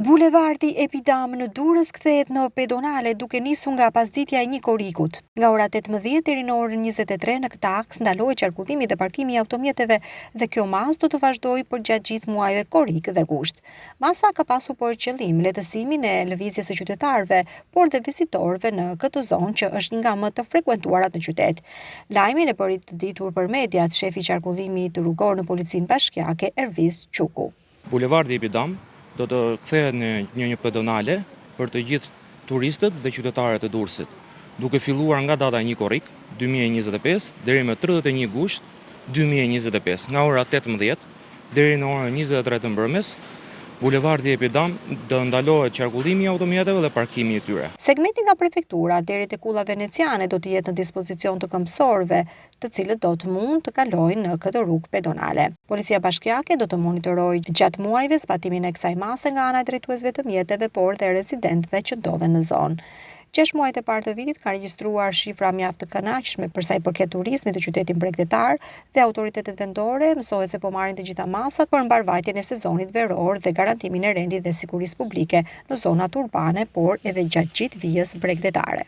Bulevardi Epidam në Durrës kthehet në pedonale duke nisur nga pasditja e një korikut. Nga ora 18 deri në orën 23 në këtë aks ndalohet qarkullimi dhe parkimi i automjeteve dhe kjo masë do të vazhdojë për gjatë gjithë muajve korrik dhe gusht. Masa ka pasur për qëllim lehtësimin e lëvizjes së qytetarëve, por dhe vizitorëve në këtë zonë që është nga më të frekuentuarat në qytet. Lajmin e bëri të ditur për mediat shefi i qarkullimit rrugor në Policinë Bashkiake Erviz Çuku. Bulevardi Epidam do të kthehet në një pedonale për të gjithë turistët dhe qytetarët e Durrësit, duke filluar nga data 1 korrik 2025 deri më 31 gusht 2025, nga ora 18 deri në orën 23 të mbrëmjes. Bulevardi Epidam do ndalohet qarkullimi i automjeteve dhe parkimi i tyre. Segmenti nga prefektura deri te kulla veneciane do të jetë në dispozicion të këmbësorëve, të cilët do të mund të kalojnë në këtë rrugë pedonale. Policia Bashkiake do të monitorojë gjatë muajve zbatimin e kësaj mase nga ana e drejtuesve të mjeteve, por dhe rezidentëve që ndodhen në zonë. 6 muajt e parë të vitit ka regjistruar shifra mjaft të kënaqshme për sa i përket turizmit të qytetit bregdetar dhe autoritetet vendore mësohet se po marrin të gjitha masat për mbarvajtjen e sezonit veror dhe garantimin e rendit dhe sigurisë publike në zonat urbane, por edhe gjatë gjithë vijës bregdetare.